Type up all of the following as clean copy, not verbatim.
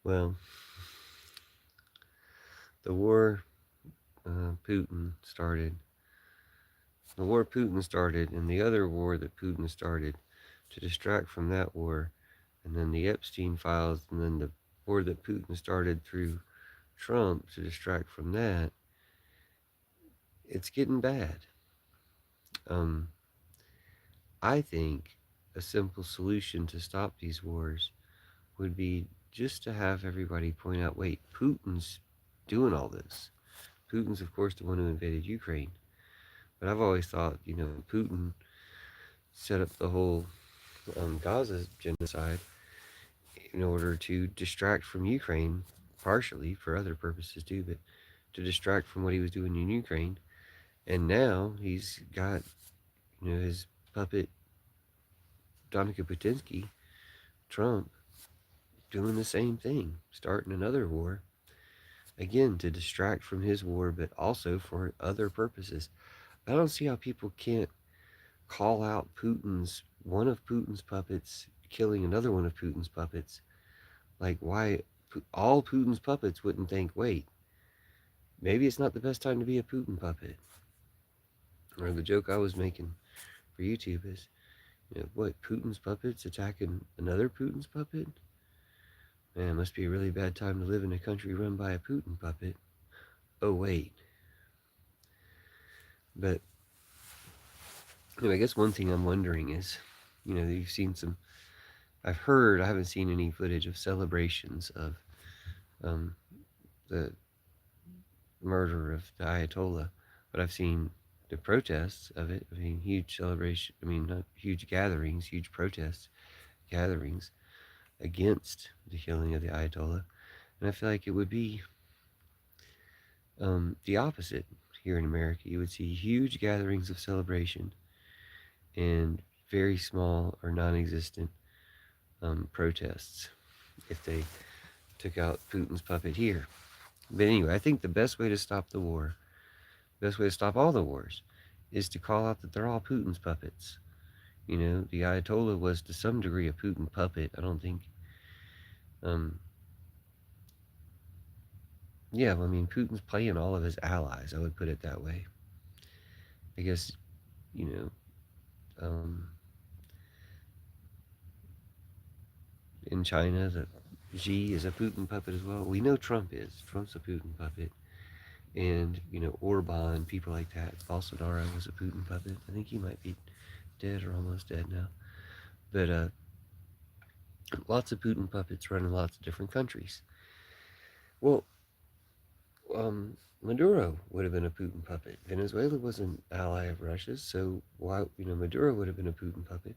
Well, the war Putin started, the war Putin started, and the other war that Putin started to distract from that war, and then the Epstein files, and then the war that Putin started through Trump to distract from that, it's getting bad. Um, I think a simple solution to stop these wars would be just to have everybody point out, wait, Putin's doing all this. Putin's, of course, the one who invaded Ukraine. But I've always thought, Putin set up the whole Gaza genocide in order to distract from Ukraine, partially for other purposes too, but to distract from what he was doing in Ukraine. And now he's got, his puppet Donica Putinsky, Trump, doing the same thing, starting another war, again, to distract from his war, but also for other purposes. I don't see how people can't call out one of Putin's puppets killing another one of Putin's puppets. Like, why all Putin's puppets wouldn't think, wait, maybe it's not the best time to be a Putin puppet. Or the joke I was making for YouTube is, what, Putin's puppets attacking another Putin's puppet? Man, it must be a really bad time to live in a country run by a Putin puppet. Oh, wait. But, I guess one thing I'm wondering is, you've seen some, I've heard, I haven't seen any footage of celebrations of um, the murder of the Ayatollah, but I've seen the protests of it. I mean, huge celebration, I mean, not huge gatherings, huge protest gatherings against the killing of the Ayatollah. And I feel like it would be the opposite here in America. You would see huge gatherings of celebration and very small or non existent protests if they took out Putin's puppet here. But anyway, I think the best way to stop the war, best way to stop all the wars, is to call out that they're all Putin's puppets. The Ayatollah was to some degree a Putin puppet. I don't think, um, yeah, I mean, Putin's playing all of his allies. I would put it that way. I guess, you know, um, in China, the Xi is a Putin puppet as well. We know Trump is. Trump's a Putin puppet. And, Orban, people like that. Bolsonaro was a Putin puppet. I think he might be dead or almost dead now. But lots of Putin puppets running lots of different countries. Well, Maduro would have been a Putin puppet. Venezuela was an ally of Russia's, so why, Maduro would have been a Putin puppet.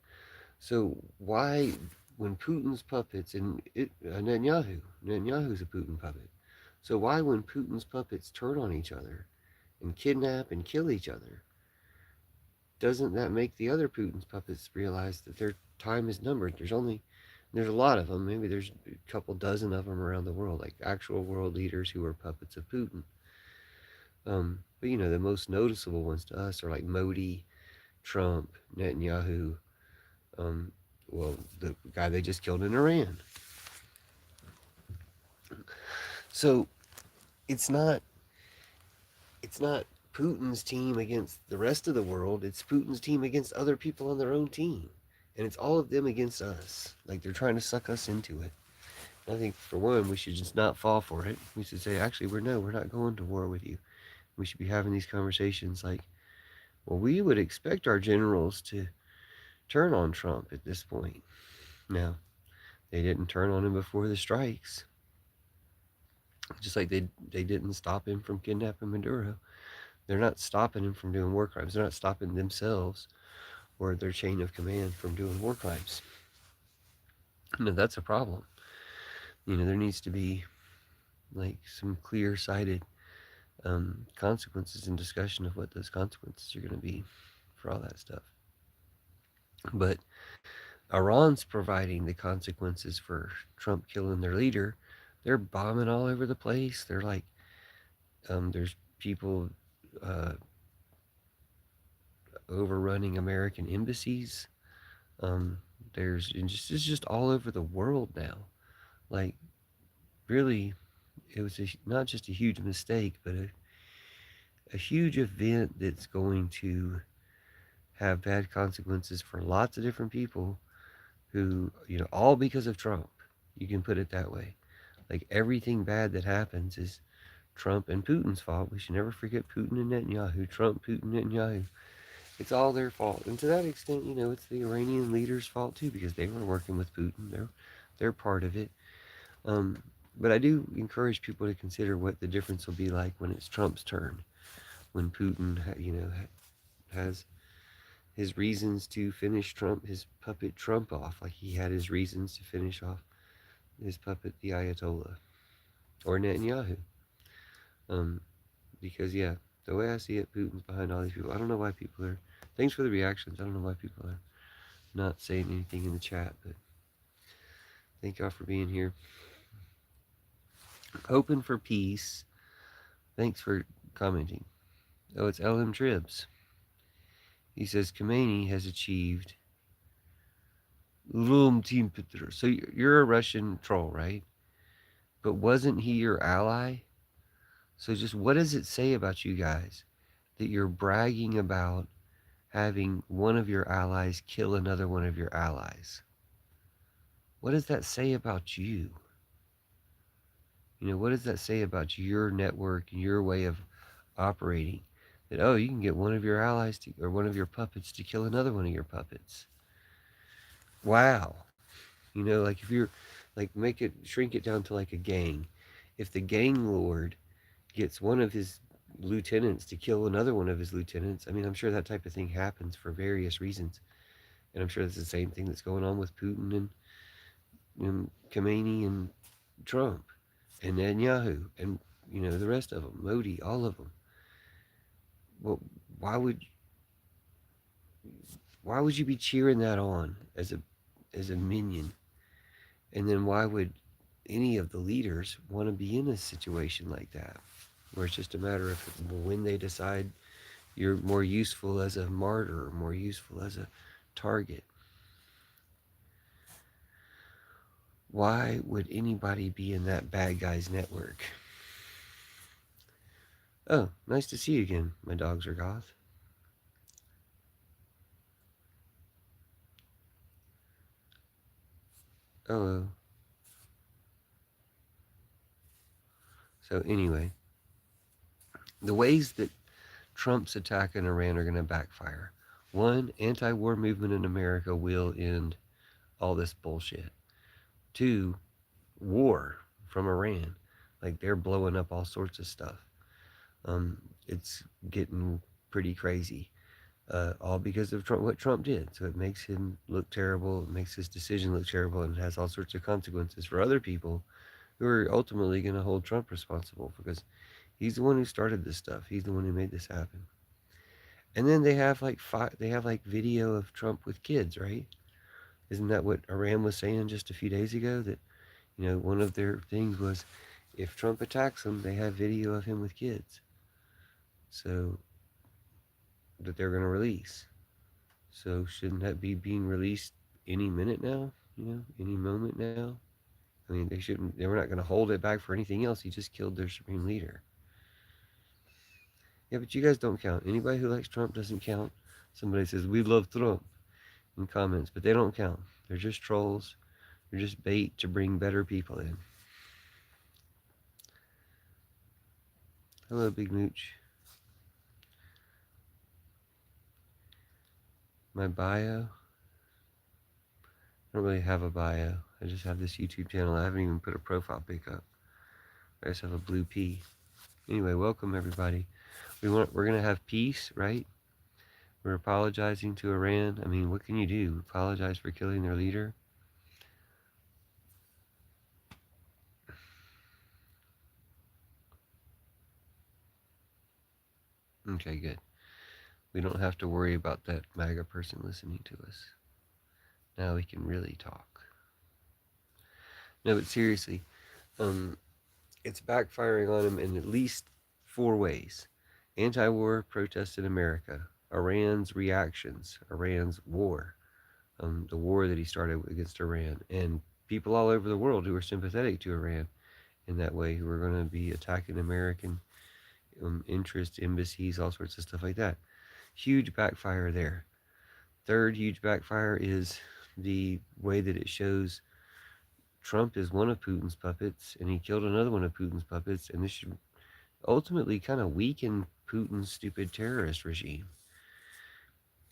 So why, when Putin's puppets, and Netanyahu's a Putin puppet. So why, when Putin's puppets turn on each other and kidnap and kill each other, doesn't that make the other Putin's puppets realize that their time is numbered? There's a lot of them. Maybe there's a couple dozen of them around the world, like actual world leaders who are puppets of Putin. But the most noticeable ones to us are like Modi, Trump, Netanyahu, um, well, the guy they just killed in Iran. So it's not it's not Putin's team against the rest of the world. It's Putin's team against other people on their own team, and it's all of them against us. Like they're trying to suck us into it. And I think for one, we should just not fall for it. We should say, actually, we're not going to war with you. We should be having these conversations like, well, we would expect our generals to turn on Trump at this point. Now, they didn't turn on him before the strikes, just like they didn't stop him from kidnapping Maduro. They're not stopping him from doing war crimes. They're not stopping themselves or their chain of command from doing war crimes. That's a problem. There needs to be like some clear-sighted consequences and discussion of what those consequences are going to be for all that stuff. But Iran's providing the consequences for Trump killing their leader. They're bombing all over the place. They're like, there's people uh, overrunning American embassies. Um, it's just all over the world now. Like really, it was not just a huge mistake, but a huge event that's going to have bad consequences for lots of different people who, all because of Trump. You can put it that way. Like everything bad that happens is Trump and Putin's fault. We should never forget Putin and Netanyahu. Trump, Putin, Netanyahu. It's all their fault. And to that extent, it's the Iranian leaders' fault too, because they were working with Putin. They're part of it. Um, but I do encourage people to consider what the difference will be like when it's Trump's turn, when Putin, has his reasons to finish Trump, his puppet Trump off, like he had his reasons to finish off his puppet, the Ayatollah, or Netanyahu. Um, because yeah, the way I see it, Putin's behind all these people. I don't know why people are. Thanks for the reactions. I don't know why people are not saying anything in the chat, but thank y'all for being here. Hoping for peace. Thanks for commenting. Oh, it's LM Tribs. He says Khomeini has achieved room team. So you're a Russian troll, right? But wasn't he your ally? So just what does it say about you guys that you're bragging about having one of your allies kill another one of your allies? What does that say about you? What does that say about your network and your way of operating? That, oh, you can get one of your allies or one of your puppets to kill another one of your puppets. Wow. Like if you're, like, shrink it down to like a gang. If the gang lord gets one of his lieutenants to kill another one of his lieutenants, I mean, I'm sure that type of thing happens for various reasons. And I'm sure that's the same thing that's going on with Putin and Khomeini and Trump and Netanyahu and, the rest of them, Modi, all of them. Well, why would why would you be cheering that on as a minion? And then why would any of the leaders want to be in a situation like that, where it's just a matter of when they decide you're more useful as a martyr, more useful as a target? Why would anybody be in that bad guy's network? Oh, nice to see you again. My dogs are goth. Oh. So anyway, the ways that Trump's attack on Iran are going to backfire. One, anti-war movement in America will end all this bullshit. Two, war from Iran. Like, they're blowing up all sorts of stuff. It's getting pretty crazy. All because of what Trump did. So it makes him look terrible. It makes his decision look terrible, and it has all sorts of consequences for other people who are ultimately going to hold Trump responsible, because he's the one who started this stuff. He's the one who made this happen. And then they have like video of Trump with kids, right? Isn't that what Iran was saying just a few days ago? That, one of their things was, if Trump attacks them, they have video of him with kids. So that they're going to release. So shouldn't that be being released any minute now? Any moment now? I mean, they shouldn't. They were not going to hold it back for anything else. He just killed their supreme leader. Yeah, but you guys don't count. Anybody who likes Trump doesn't count. Somebody says, we love Trump in comments, but they don't count. They're just trolls. They're just bait to bring better people in. Hello, Big Mooch. My bio? I don't really have a bio. I just have this YouTube channel. I haven't even put a profile pic up. I just have a blue P. Anyway, welcome everybody. We're gonna have peace, right? We're apologizing to Iran. I mean, what can you do? Apologize for killing their leader? Okay, good. We don't have to worry about that MAGA person listening to us. Now we can really talk. No, but seriously, it's backfiring on him in at least 4 ways. Anti-war protests in America, Iran's reactions, Iran's war, the war that he started against Iran, and people all over the world who are sympathetic to Iran, in that way who are going to be attacking American interest, embassies, all sorts of stuff like that. Huge backfire there. Third huge backfire is the way that it shows Trump is one of Putin's puppets, and he killed another one of Putin's puppets, and this should ultimately kind of weaken Putin's stupid terrorist regime.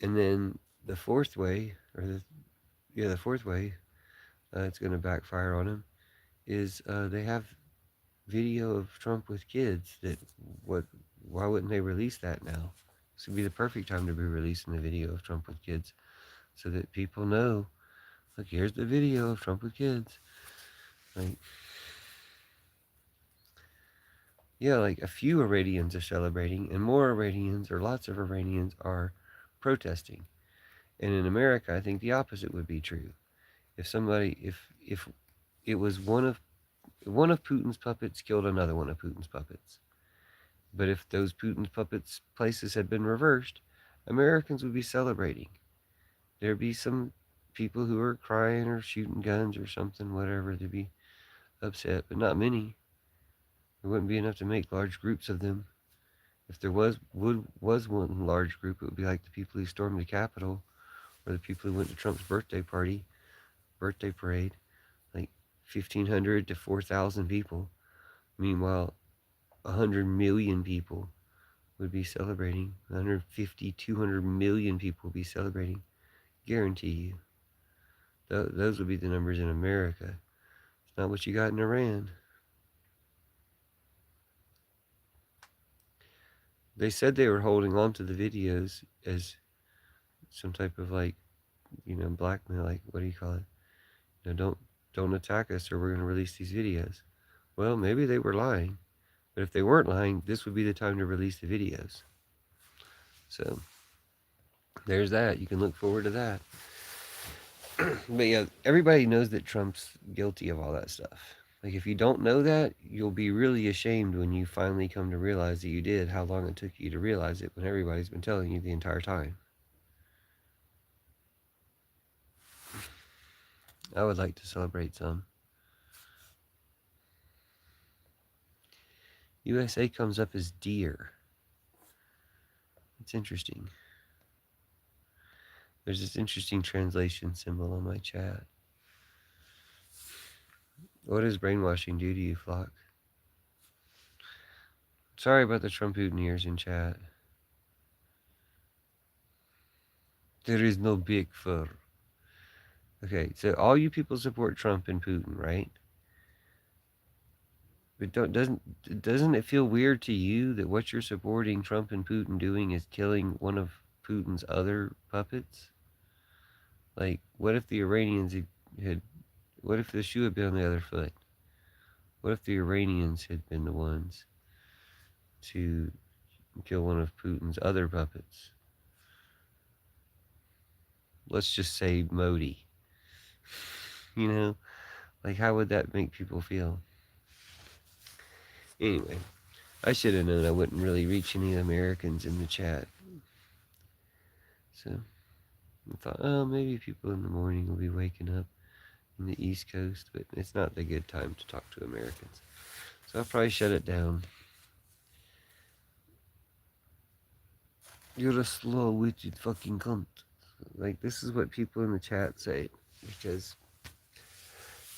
And then the fourth way, the fourth way it's going to backfire on him is they have video of Trump with kids. What? Why wouldn't they release that now? This would be the perfect time to be releasing the video of Trump with kids, so that people know. Look, here's the video of Trump with kids. Like, yeah, like a few Iranians are celebrating, and more Iranians, or lots of Iranians, are protesting. And in America, I think the opposite would be true. If it was one of Putin's puppets killed another one of Putin's puppets, but if those Putin's puppets places had been reversed, Americans would be celebrating. There'd be some people who are crying or shooting guns or something, whatever. They'd be upset, but not many. There wouldn't be enough to make large groups of them. If there was one large group, it would be like the people who stormed the Capitol, or the people who went to Trump's birthday parade, like 1,500 to 4,000 people. Meanwhile, 100 million people would be celebrating. 150, 200 million people would be celebrating. Guarantee you. Those would be the numbers in America. It's not what you got in Iran. They said they were holding on to the videos as some type of blackmail, like, what do you call it? Don't attack us or we're going to release these videos. Well, maybe they were lying, but if they weren't lying, this would be the time to release the videos. So there's that. You can look forward to that. But yeah, everybody knows that Trump's guilty of all that stuff. Like, if you don't know that, you'll be really ashamed when you finally come to realize that you did, how long it took you to realize it when everybody's been telling you the entire time. I would like to celebrate some. USA comes up as deer. It's interesting. There's this interesting translation symbol on my chat. What does brainwashing do to you, Flock? Sorry about the Trump-Putin in chat. There is no big fur. Okay, so all you people support Trump and Putin, right? But doesn't it feel weird to you that what you're supporting Trump and Putin doing is killing one of Putin's other puppets? Like, what if the Iranians what if the shoe had been on the other foot? What if the Iranians had been the ones to kill one of Putin's other puppets? Let's just say Modi. You know, like, how would that make people feel? Anyway, I should have known I wouldn't really reach any Americans in the chat. So I thought, oh, maybe people in the morning will be waking up in the East Coast, but it's not a good time to talk to Americans. So I'll probably shut it down. You're a slow-witted fucking cunt. Like, this is what people in the chat say, because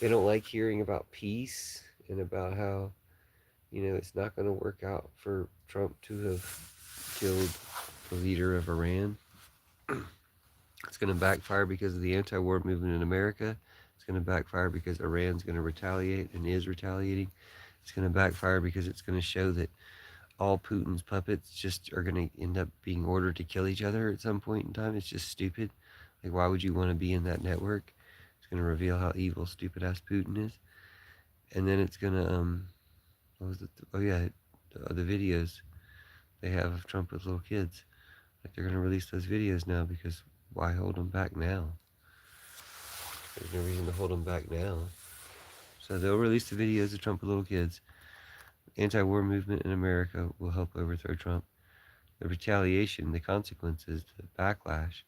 they don't like hearing about peace and about how, it's not going to work out for Trump to have killed the leader of Iran. It's going to backfire because of the anti-war movement in America. It's going to backfire because Iran's going to retaliate and is retaliating. It's going to backfire because it's going to show that all Putin's puppets just are going to end up being ordered to kill each other at some point in time. It's just stupid. Like, why would you want to be in that network? It's going to reveal how evil, stupid-ass Putin is. And then it's going to, what was it? Oh, yeah, the videos they have of Trump with little kids. Like, they're going to release those videos now, because why hold them back now? There's no reason to hold them back now. So they'll release the videos of Trump with little kids. Anti-war movement in America will help overthrow Trump. The retaliation, the consequences, the backlash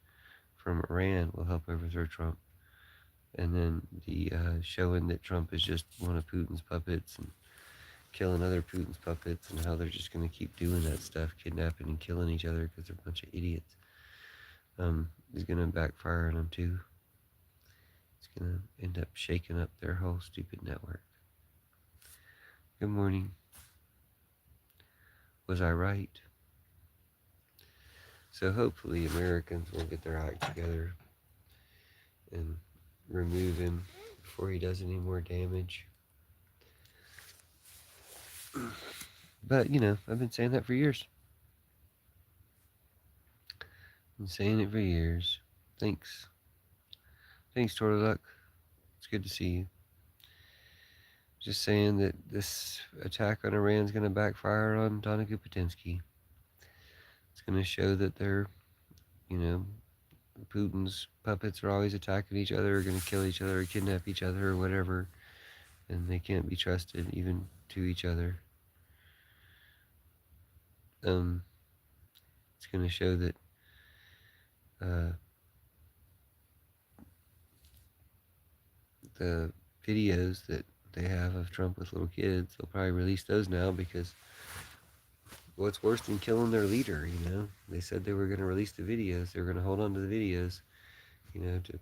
from Iran will help overthrow Trump. And then the showing that Trump is just one of Putin's puppets, and killing other Putin's puppets and how they're just going to keep doing that stuff, kidnapping and killing each other because they're a bunch of idiots, is going to backfire on them too. It's going to end up shaking up their whole stupid network. Good morning. Was I right? So hopefully Americans will get their act together and remove him before he does any more damage. But, you know, I've been saying that for years. Been saying it for years. Thanks. Thanks, Torluck. It's good to see you. Just saying that this attack on Iran is going to backfire on Donica Putinsky. It's going to show that they're, you know, Putin's puppets are always attacking each other, are going to kill each other, or kidnap each other, or whatever, and they can't be trusted even to each other. It's going to show that the videos that they have of Trump with little kids, they'll probably release those now because what's worse than killing their leader, you know? They said they were going to release the videos. They were going to hold on to the videos, you know, to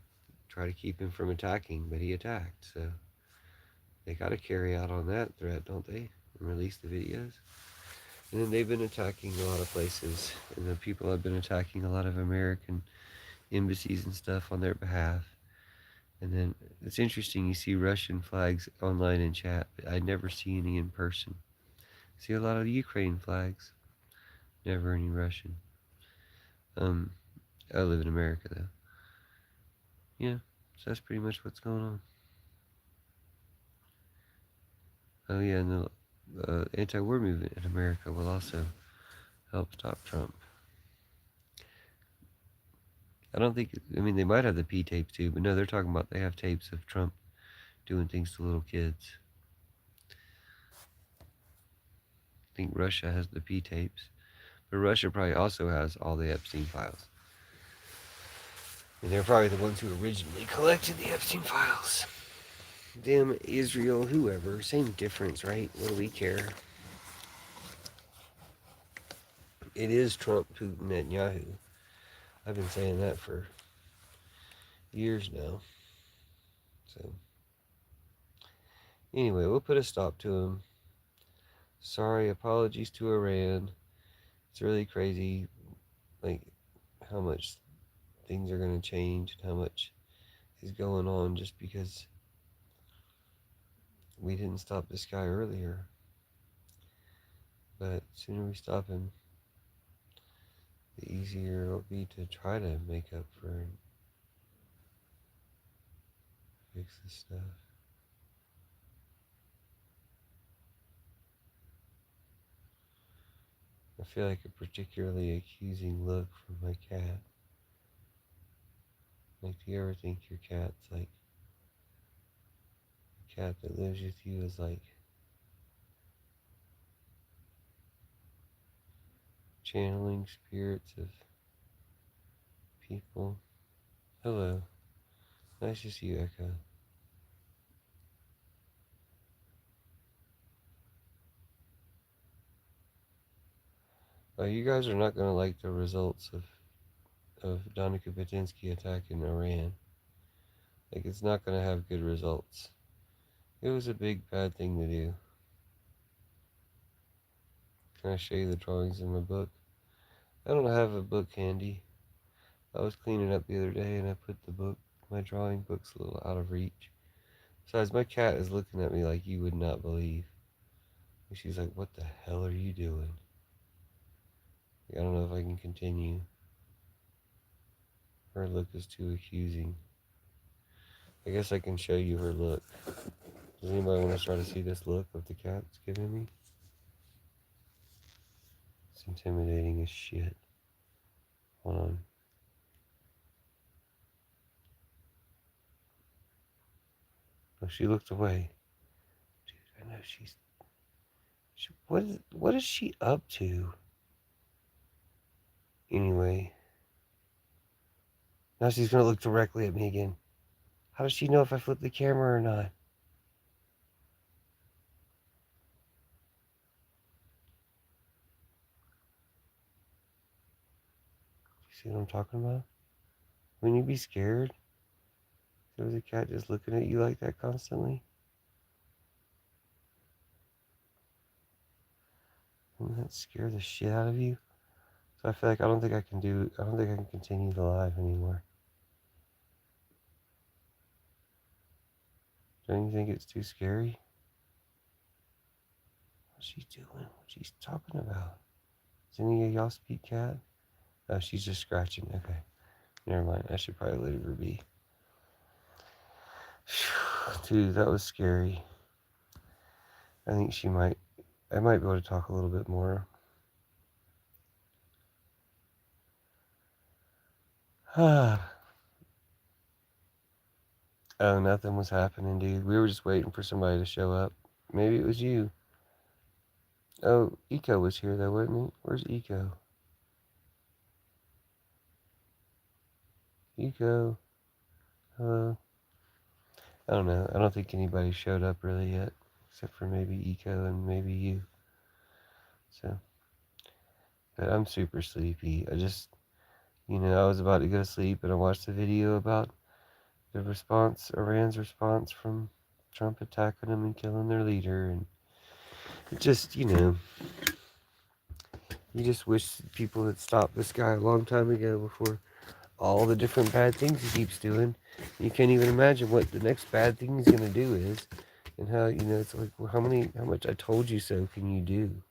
try to keep him from attacking, but he attacked. So they got to carry out on that threat, don't they? And release the videos. And then they've been attacking a lot of places, and the people have been attacking a lot of American embassies and stuff on their behalf. And then it's interesting, you see Russian flags online in chat, but I never see any in person. See a lot of Ukraine flags, never any Russian. I live in America though. Yeah, so that's pretty much what's going on. Oh yeah, and the anti-war movement in America will also help stop Trump. I don't think, I mean, they might have the P tapes too, but no, they're talking about they have tapes of Trump doing things to little kids. I think Russia has the P tapes, but Russia probably also has all the Epstein files. And they're probably the ones who originally collected the Epstein files. Them, Israel, whoever, same difference, right? What do we care? It is Trump, Putin, and Yahoo. I've been saying that for years now. So, anyway, we'll put a stop to him. Sorry, apologies to Iran. It's really crazy, like, how much things are going to change and how much is going on just because we didn't stop this guy earlier. But sooner we stop him, the easier it'll be to try to make up for and fix this stuff. I feel like a particularly accusing look from my cat. Like, do you ever think your cat's like, the cat that lives with you is like channeling spirits of people? Hello. Nice to see you, Echo. You guys are not going to like the results of Donica Putinsky attacking Iran. Like, it's not going to have good results. It was a big bad thing to do. Can I show you the drawings in my book? I don't have a book handy. I was cleaning up the other day and I put my drawing book's a little out of reach. Besides, my cat is looking at me like you would not believe. And she's like, what the hell are you doing? I don't know if I can continue. Her look is too accusing. I guess I can show you her look. Does anybody want to try to see this look of the cat's giving me? It's intimidating as shit. Hold on. Oh, she looked away. Dude, I know what is she up to? Anyway. Now she's gonna look directly at me again. How does she know if I flip the camera or not? See what I'm talking about? Wouldn't you be scared if there was a cat just looking at you like that constantly? Wouldn't that scare the shit out of you? So I feel like I don't think I can continue the live anymore. Don't you think it's too scary? What's she doing? What's she talking about? Does any of y'all speak cat? Oh, she's just scratching. Okay. Never mind. I should probably let her be. Dude, that was scary. I think I might be able to talk a little bit more. Oh, nothing was happening, dude. We were just waiting for somebody to show up. Maybe it was you. Oh, Eco was here though, wasn't he? Where's Eco? Eco. Hello. I don't know. I don't think anybody showed up really yet, except for maybe Eco and maybe you. So, but I'm super sleepy. I was about to go to sleep, and I watched the video about the response, Iran's response from Trump attacking them and killing their leader, and it just, you just wish people had stopped this guy a long time ago before all the different bad things he keeps doing. You can't even imagine what the next bad thing he's gonna do is, and how it's like, well, how much I told you so can you do?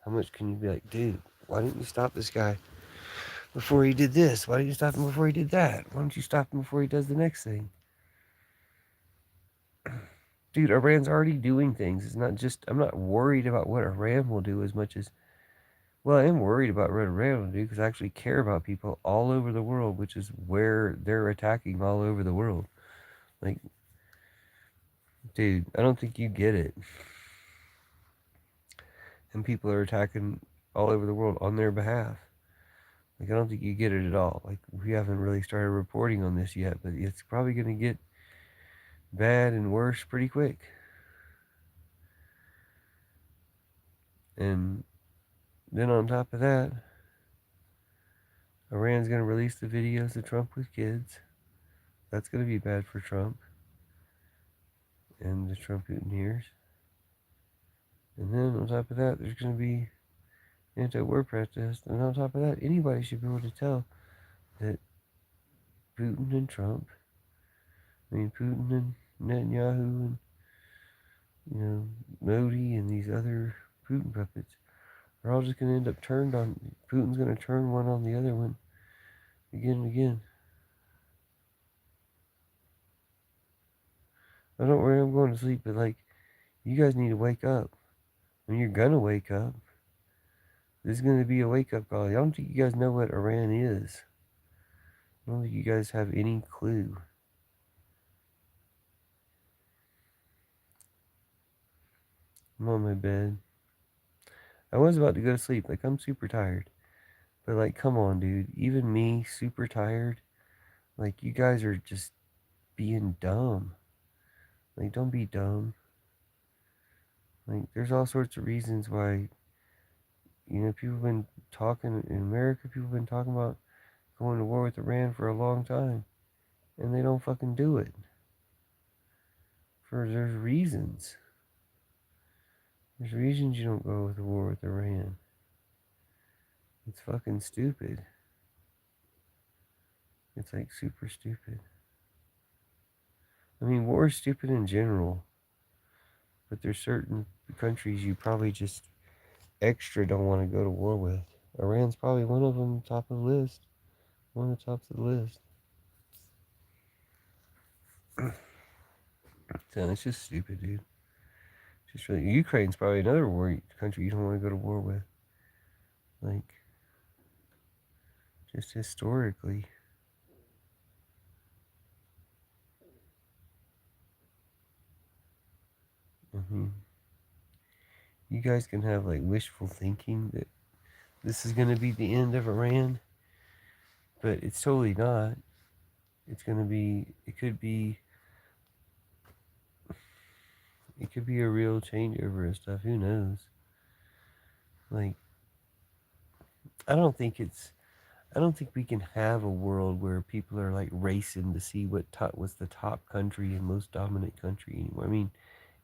How much can you be like, dude? Why didn't you stop this guy before he did this? Why didn't you stop him before he did that? Why don't you stop him before he does the next thing? Dude, Iran's already doing things. It's not just, I'm not worried about what Iran will do as much as, well, I am worried about what Iran will do because I actually care about people all over the world, which is where they're attacking all over the world. Like, dude, I don't think you get it. And people are attacking all over the world on their behalf. Like, I don't think you get it at all. Like, we haven't really started reporting on this yet, but it's probably going to get bad and worse pretty quick. And then on top of that, Iran's going to release the videos of Trump with kids. That's going to be bad for Trump and the Trump-Putineers. And then on top of that, there's going to be anti-war protests. And on top of that, anybody should be able to tell that Putin and Trump, Putin and Netanyahu and, Modi and these other Putin puppets are all just going to end up turned on. Putin's going to turn one on the other one again and again. I don't worry, I'm going to sleep, but you guys need to wake up. You're going to wake up. This is going to be a wake-up call. I don't think you guys know what Iran is. I don't think you guys have any clue. I'm on my bed. I was about to go to sleep. I'm super tired. But, come on, dude. Even me, super tired. You guys are just being dumb. Don't be dumb. There's all sorts of reasons why, people have been talking, in America, people have been talking about going to war with Iran for a long time. And they don't fucking do it. There's reasons. There's reasons you don't go to war with Iran. It's fucking stupid. It's super stupid. War is stupid in general. But there's certain countries you probably just extra don't want to go to war with. Iran's probably one of them, top of the list. One of the tops of the list. So it's just stupid, dude. Just really, Ukraine's probably another country you don't want to go to war with. Just historically. You guys can have wishful thinking that this is going to be the end of Iran, but it's totally not. It's going to be, it could be a real changeover and stuff. Who knows? I don't think it's, I don't think we can have a world where people are like racing to see what's the top country and most dominant country anymore. I mean,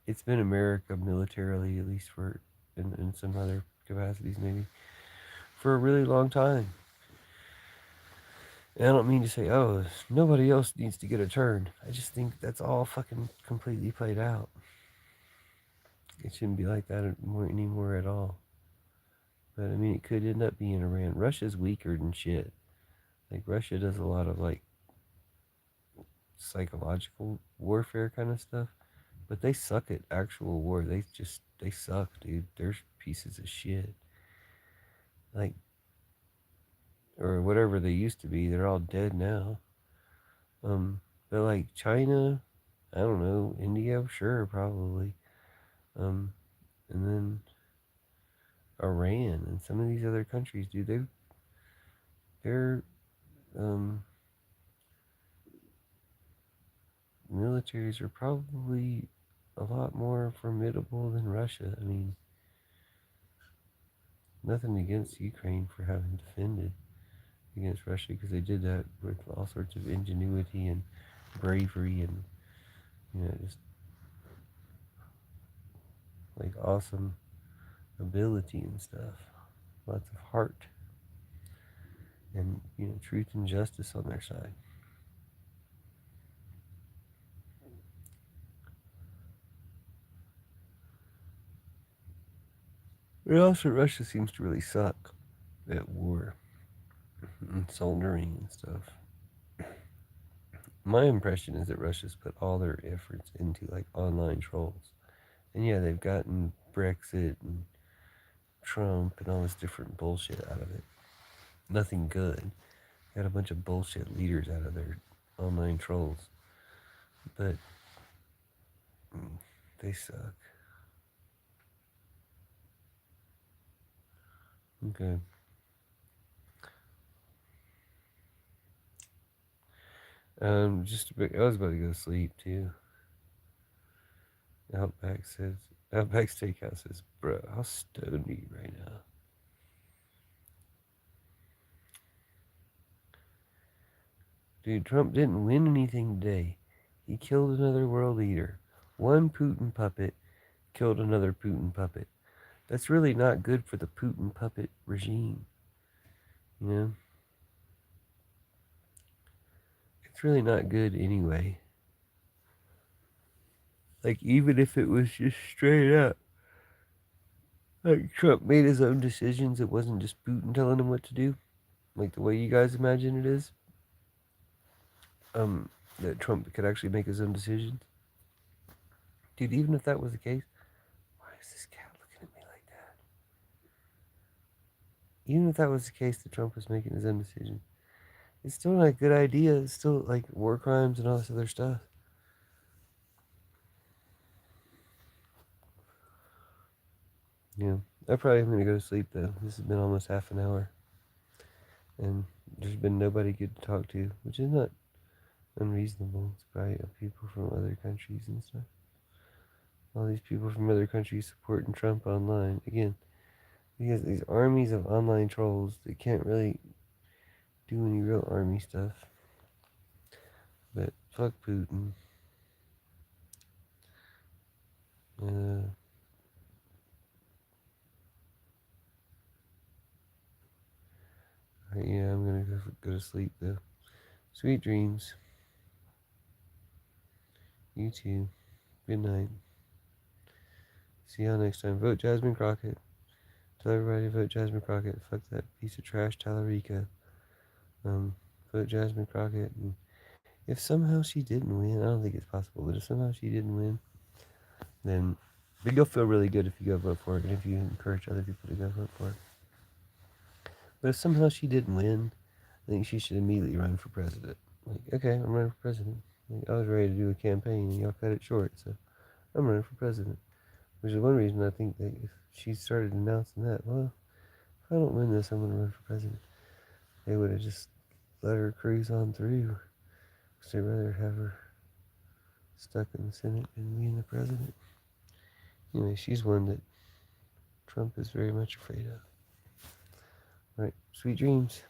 it's been America militarily, at least for in some other capacities maybe, for a really long time. And I don't mean to say, oh, nobody else needs to get a turn. I just think that's all fucking completely played out. It shouldn't be like that anymore at all. But I mean, it could end up being Iran. Russia's weaker than shit. Like, Russia does a lot of like psychological warfare kind of stuff, but they suck at actual war. They suck, dude. They're pieces of shit. Like, or whatever they used to be. They're all dead now. But like China, I don't know, India, sure, probably. And then Iran and some of these other countries, dude. Their militaries are probably a lot more formidable than Russia. I mean, nothing against Ukraine for having defended against Russia, because they did that with all sorts of ingenuity and bravery and, just like awesome ability and stuff. Lots of heart and, truth and justice on their side. But also, Russia seems to really suck at war and soldiering and stuff. My impression is that Russia's put all their efforts into like online trolls. And yeah, they've gotten Brexit and Trump and all this different bullshit out of it. Nothing good. Got a bunch of bullshit leaders out of their online trolls. But they suck. Okay. I was about to go to sleep too. Outback Steakhouse says, bro, how stoned are you right now? Dude, Trump didn't win anything today. He killed another world leader. One Putin puppet killed another Putin puppet. That's really not good for the Putin puppet regime. It's really not good anyway. Like, even if it was just straight up, like, Trump made his own decisions, it wasn't just Putin telling him what to do, like the way you guys imagine it is. That Trump could actually make his own decisions. Dude, even if that was the case, why is this cat looking at me like that? Even if that was the case, that Trump was making his own decisions, it's still not a good idea. It's still like war crimes and all this other stuff. Yeah, I probably am going to go to sleep though. This has been almost half an hour. And there's been nobody good to talk to, which is not unreasonable. It's probably people from other countries and stuff. All these people from other countries supporting Trump online. Again, because these armies of online trolls, they can't really do any real army stuff. But fuck Putin. Yeah, I'm gonna go to sleep though. Sweet dreams. You too. Good night. See y'all next time. Vote Jasmine Crockett. Tell everybody to vote Jasmine Crockett. Fuck that piece of trash Tallarica. Vote Jasmine Crockett. And if somehow she didn't win, I don't think it's possible, but if somehow she didn't win, then you'll feel really good if you go vote for it and if you encourage other people to go vote for it. But if somehow she didn't win, I think she should immediately run for president. Like, okay, I'm running for president. Like, I was ready to do a campaign and y'all cut it short, so I'm running for president. Which is one reason I think that if she started announcing that, well, if I don't win this, I'm going to run for president, they would have just let her cruise on through. Because they'd rather have her stuck in the Senate than being the president. Anyway, she's one that Trump is very much afraid of. All right, sweet dreams.